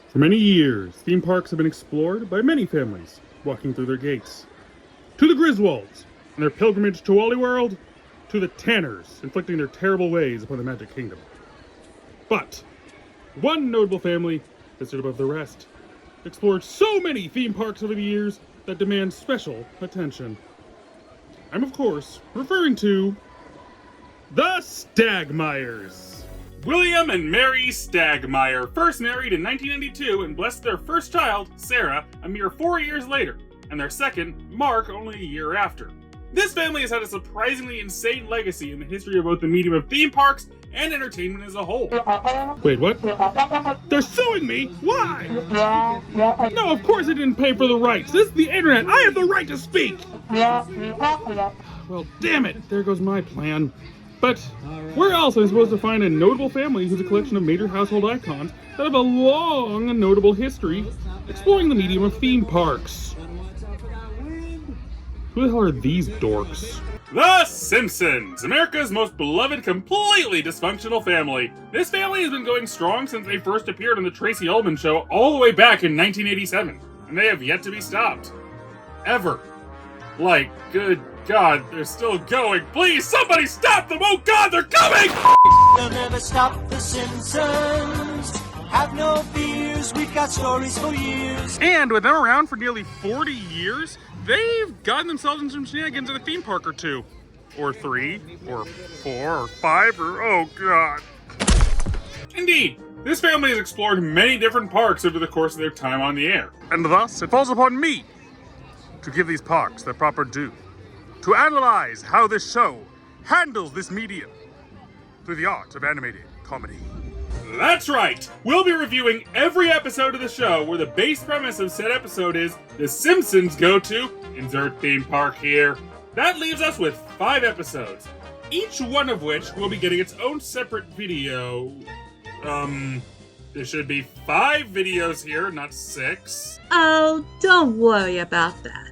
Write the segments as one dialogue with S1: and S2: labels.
S1: For many years, theme parks have been explored by many families walking through their gates. To the Griswolds and their pilgrimage to Wally World, to the Tanners inflicting their terrible ways upon the Magic Kingdom. But one notable family has stood above the rest, explored so many theme parks over the years that demand special attention. I'm, of course, referring to the Stagmeyers. William and Mary Stagmeyer first married in 1992 and blessed their first child, Sarah, a mere 4 years later, and their second, Mark, only a year after. This family has had a surprisingly insane legacy in the history of both the medium of theme parks and entertainment as a whole. Wait, what? They're suing me? Why? No, of course I didn't pay for the rights. This is the internet. I have the right to speak. Well, damn it. There goes my plan. But where else am I supposed to find a notable family who's a collection of major household icons that have a long and notable history exploring the medium of theme parks? Who the hell are these dorks? The Simpsons! America's most beloved, completely dysfunctional family. This family has been going strong since they first appeared on the Tracy Ullman Show all the way back in 1987. And they have yet to be stopped. Ever. Like, good God, they're still going. Please, somebody stop them! Oh God, they're coming!
S2: They'll never stop the Simpsons. Have no fears, we've got stories for years.
S1: And with them around for nearly 40 years, they've gotten themselves into some shenanigans at a theme park or two. Or 3, or 4, or 5, or oh God. Indeed, this family has explored many different parks over the course of their time on the air. And thus, it falls upon me to give these parks their proper due. To analyze how this show handles this medium through the art of animated comedy. That's right! We'll be reviewing every episode of the show where the base premise of said episode is The Simpsons go to insert theme park here. That leaves us with 5 episodes, each one of which will be getting its own separate video. There should be 5 videos here, not 6.
S3: Oh, don't worry about that.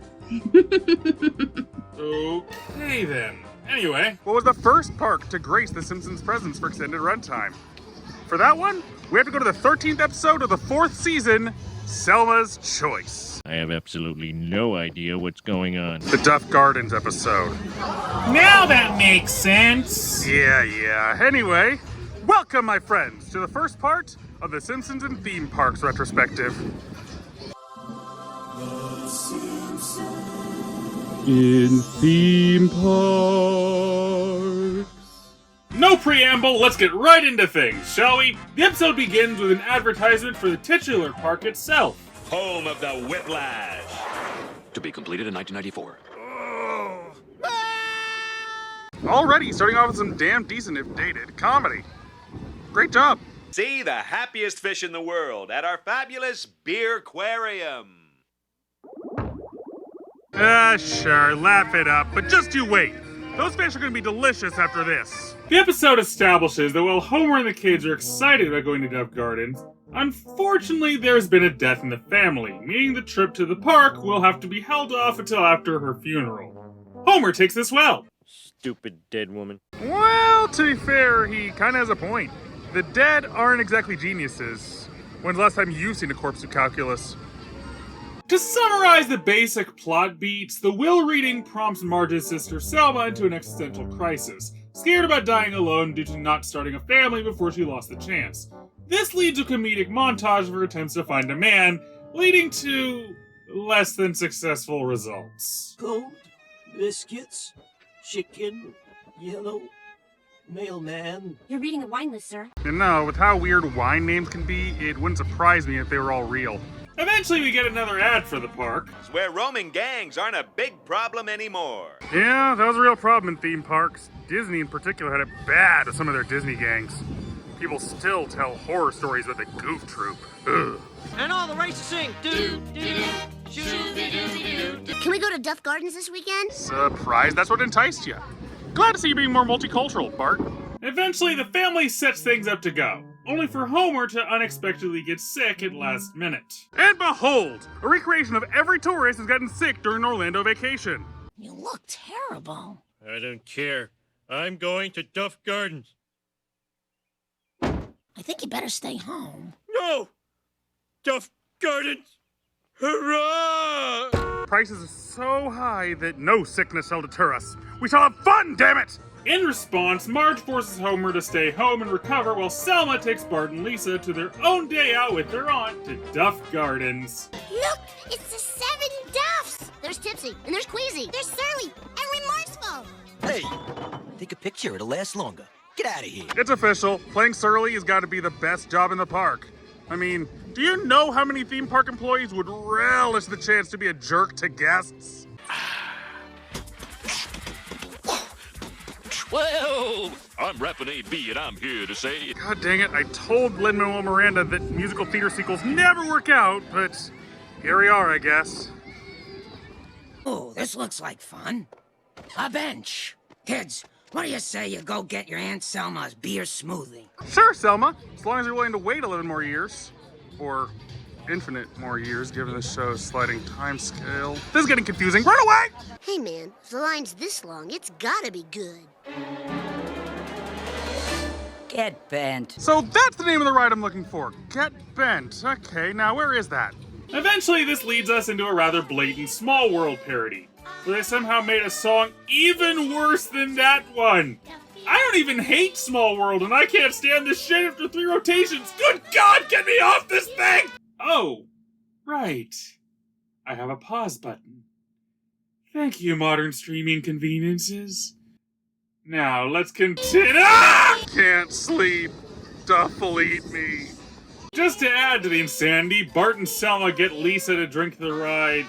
S1: Okay then. Anyway, what was the first park to grace The Simpsons' presence for extended runtime? For that one, we have to go to the 13th episode of the 4th season, Selma's Choice.
S4: I have absolutely no idea what's going on.
S1: The Duff Gardens episode.
S5: Now that makes sense.
S1: Yeah. Anyway, welcome, my friends, to the first part of the Simpsons and Theme Parks Retrospective. In theme parks. No preamble, let's get right into things, shall we? The episode begins with an advertisement for the titular park itself.
S6: Home of the Whiplash. To be completed in 1994.
S1: Already starting off with some damn decent, if dated, comedy. Great job.
S6: See the happiest fish in the world at our fabulous beer aquarium.
S1: Sure, laugh it up, but just you wait. Those fish are going to be delicious after this. The episode establishes that while Homer and the kids are excited about going to Duff Gardens, unfortunately there's been a death in the family, meaning the trip to the park will have to be held off until after her funeral. Homer takes this well.
S4: Stupid dead woman.
S1: Well, to be fair, he kind of has a point. The dead aren't exactly geniuses. When's the last time you've seen a corpse of calculus? To summarize the basic plot beats, the will reading prompts Marge's sister Selma into an existential crisis, scared about dying alone due to not starting a family before she lost the chance. This leads to a comedic montage of her attempts to find a man, leading to less than successful results.
S2: Gold, biscuits, chicken, yellow, mailman.
S7: You're reading the wine list, sir.
S1: And no, with how weird wine names can be, it wouldn't surprise me if they were all real. Eventually we get another ad for the park.
S6: Where roaming gangs aren't a big problem anymore.
S1: Yeah, that was a real problem in theme parks. Disney in particular had it bad with some of their Disney gangs. People still tell horror stories about the Goof Troop. Ugh.
S2: And all the rights to sing. Do,
S7: Can we go to Duff Gardens this weekend?
S1: Surprised that's what enticed you. Glad to see you being more multicultural, Bart. Eventually, the family sets things up to go, only for Homer to unexpectedly get sick at last minute. And behold, a recreation of every tourist has gotten sick during an Orlando vacation.
S7: You look terrible.
S4: I don't care. I'm going to Duff Gardens.
S7: I think you better stay home.
S4: No! Duff Gardens! Hurrah!
S1: Prices are so high that no sickness shall deter us. We shall have fun, damn it! In response, Marge forces Homer to stay home and recover while Selma takes Bart and Lisa to their own day out with their aunt to Duff Gardens.
S7: Look, it's the 7 Duffs. There's Tipsy, and there's Queasy, there's Surly, and Remorseful.
S2: Hey, take a picture. It'll last longer. Get out of here.
S1: It's official. Playing Surly has got to be the best job in the park. I mean, do you know how many theme park employees would relish the chance to be a jerk to guests?
S8: Well, I'm Rappin' AB, and I'm here to say...
S1: God dang it, I told Lin-Manuel Miranda that musical theater sequels never work out, but here we are, I guess.
S9: Oh, this looks like fun. A bench. Kids, what do you say you go get your Aunt Selma's beer smoothie?
S1: Sure, Selma, as long as you're willing to wait 11 more years. Or infinite more years, given the show's sliding time scale. This is getting confusing. Run away!
S7: Hey, man, if the line's this long, it's gotta be good.
S9: Get bent.
S1: So that's the name of the ride I'm looking for. Get Bent. Okay, now where is that? Eventually, this leads us into a rather blatant Small World parody, where they somehow made a song even worse than that one. I don't even hate Small World, and I can't stand this shit after 3 rotations. Good God, get me off this thing! Oh, right. I have a pause button. Thank you, modern streaming conveniences. Now, let's continue. Ah! Can't sleep. Duff will eat me. Just to add to the insanity, Bart and Selma get Lisa to drink the ride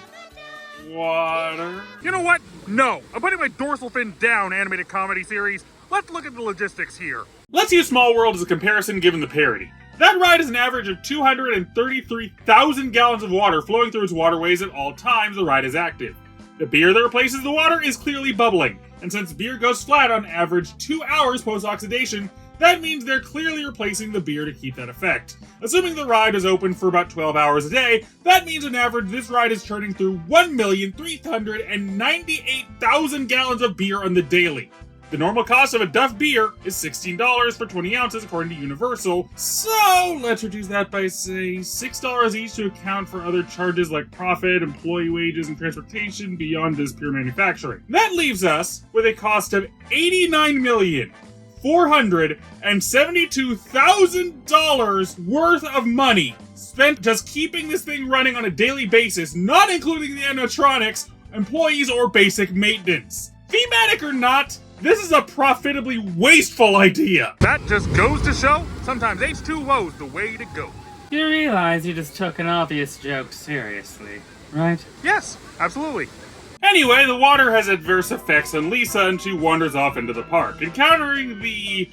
S1: water. You know what? No. I'm putting my dorsal fin down, animated comedy series. Let's look at the logistics here. Let's use Small World as a comparison given the parody. That ride is an average of 233,000 gallons of water flowing through its waterways at all times the ride is active. The beer that replaces the water is clearly bubbling, and since beer goes flat on average 2 hours post-oxidation, that means they're clearly replacing the beer to keep that effect. Assuming the ride is open for about 12 hours a day, that means on average this ride is churning through 1,398,000 gallons of beer on the daily. The normal cost of a Duff beer is $16 for 20 ounces according to Universal, so let's reduce that by, say, $6 each to account for other charges like profit, employee wages, and transportation beyond this pure manufacturing. That leaves us with a cost of $89,472,000 worth of money spent just keeping this thing running on a daily basis, not including the animatronics, employees, or basic maintenance. Thematic or not, this is a profitably wasteful idea. That just goes to show, sometimes H2O's the way to go.
S5: You realize you just took an obvious joke seriously, right?
S1: Yes, absolutely. Anyway, the water has adverse effects on Lisa and she wanders off into the park, encountering the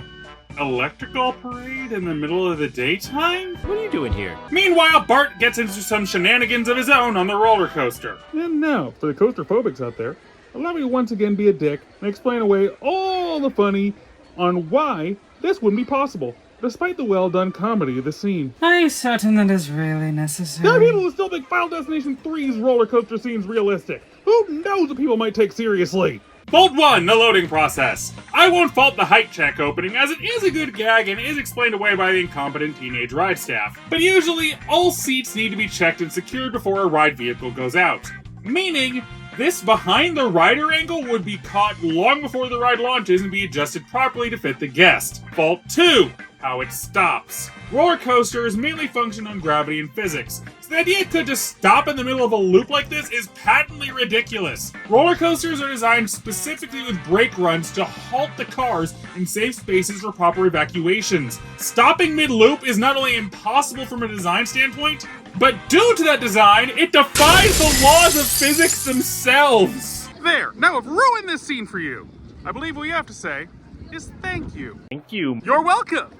S1: electrical parade in the middle of the daytime?
S4: What are you doing here?
S1: Meanwhile, Bart gets into some shenanigans of his own on the roller coaster. And now, for the coaster phobics out there, allow me to once again be a dick and explain away all the funny on why this wouldn't be possible, despite the well-done comedy of the scene.
S5: Are you certain that is really necessary?
S1: There are people who still think Final Destination 3's roller coaster scene's realistic. Who knows what people might take seriously? Fault 1, the loading process. I won't fault the height check opening, as it is a good gag and is explained away by the incompetent teenage ride staff. But usually, all seats need to be checked and secured before a ride vehicle goes out. Meaning, this behind the rider angle would be caught long before the ride launches and be adjusted properly to fit the guest. Fault 2, how it stops. Roller coasters mainly function on gravity and physics, so the idea it could just stop in the middle of a loop like this is patently ridiculous. Roller coasters are designed specifically with brake runs to halt the cars and save spaces for proper evacuations. Stopping mid-loop is not only impossible from a design standpoint, but due to that design, it defies the laws of physics themselves. There, now I've ruined this scene for you. I believe what you have to say is thank you.
S4: Thank you.
S1: You're welcome.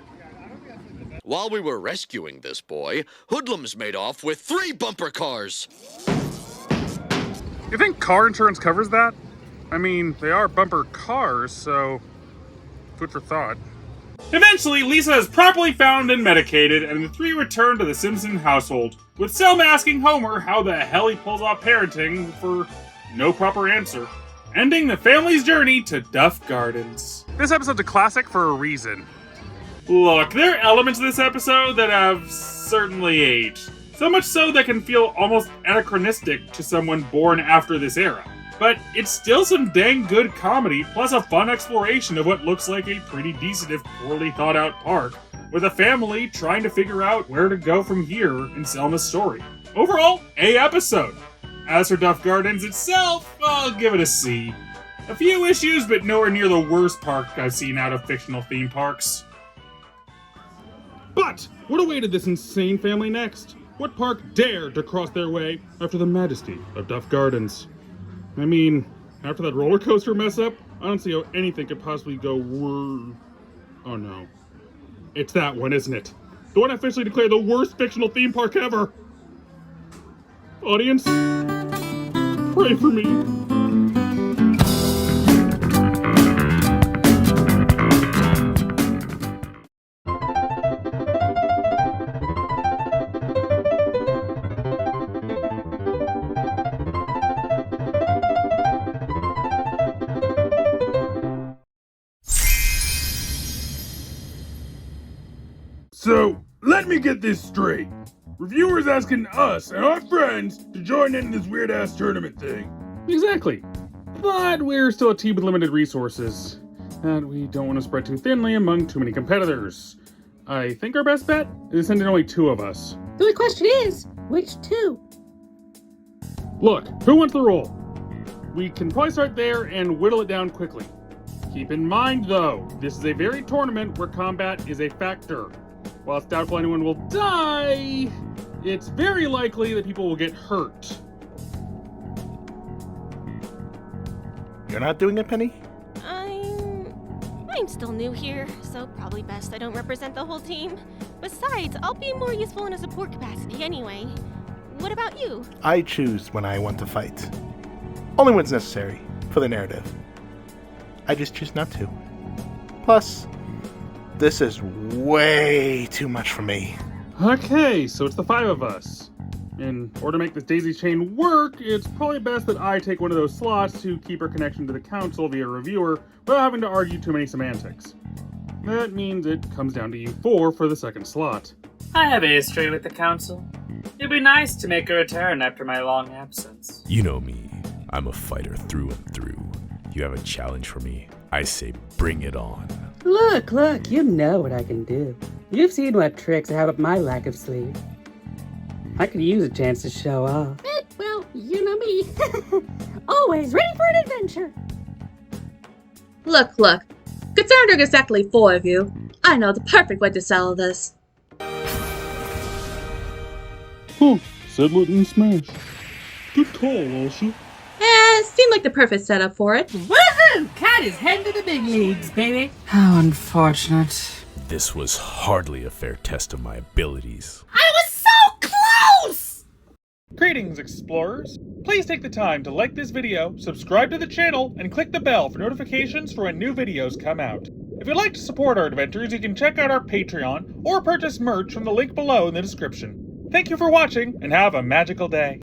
S8: While we were rescuing this boy, hoodlums made off with 3 bumper cars.
S1: You think car insurance covers that? I mean, they are bumper cars, so food for thought. Eventually, Lisa is properly found and medicated, and the 3 return to the Simpson household, with Selma asking Homer how the hell he pulls off parenting for no proper answer, ending the family's journey to Duff Gardens. This episode's a classic for a reason. Look, there are elements of this episode that have certainly aged. So much so that can feel almost anachronistic to someone born after this era. But it's still some dang good comedy, plus a fun exploration of what looks like a pretty decent if poorly thought out park, with a family trying to figure out where to go from here in Selma's story. Overall, A episode. As for Duff Gardens itself, I'll give it a C. A few issues, but nowhere near the worst park I've seen out of fictional theme parks. But what awaited this insane family next? What park dared to cross their way after the majesty of Duff Gardens? I mean, after that roller coaster mess up, I don't see how anything could possibly go worse. Oh no. It's that one, isn't it? The one officially declared the worst fictional theme park ever! Audience, pray for me. So, let me get this straight. Reviewers asking us and our friends to join in this weird-ass tournament thing. Exactly. But we're still a team with limited resources, and we don't want to spread too thinly among too many competitors. I think our best bet is to send in only 2 of us.
S10: The only question is, which 2?
S1: Look, who wants the role? We can probably start there and whittle it down quickly. Keep in mind, though, this is a varied tournament where combat is a factor. While it's doubtful anyone will die, it's very likely that people will get hurt.
S11: You're not doing it, Penny?
S12: I'm still new here, so probably best I don't represent the whole team. Besides, I'll be more useful in a support capacity anyway. What about you?
S11: I choose when I want to fight. Only when it's necessary, for the narrative. I just choose not to. Plus, this is way too much for me.
S1: Okay, so it's the 5 of us. In order to make this daisy chain work, it's probably best that I take one of those slots to keep our connection to the council via reviewer without having to argue too many semantics. That means it comes down to you 4 for the second slot.
S5: I have a history with the council. It'd be nice to make a return after my long absence.
S13: You know me. I'm a fighter through and through. You have a challenge for me, I say bring it on.
S10: Look, you know what I can do. You've seen what tricks I have up my lack of sleeve. I could use a chance to show off. Well, you know me. Always ready for an adventure.
S3: Look. Considering there's exactly 4 of you, I know the perfect way to settle this.
S1: Oh, settle it and smash. Good call, Walshy.
S3: Seemed like the perfect setup for it.
S10: Woohoo! Cat is heading to the big leagues, baby.
S5: How unfortunate.
S13: This was hardly a fair test of my abilities.
S10: I was so close!
S1: Greetings, explorers. Please take the time to like this video, subscribe to the channel, and click the bell for notifications for when new videos come out. If you'd like to support our adventures, you can check out our Patreon or purchase merch from the link below in the description. Thank you for watching, and have a magical day.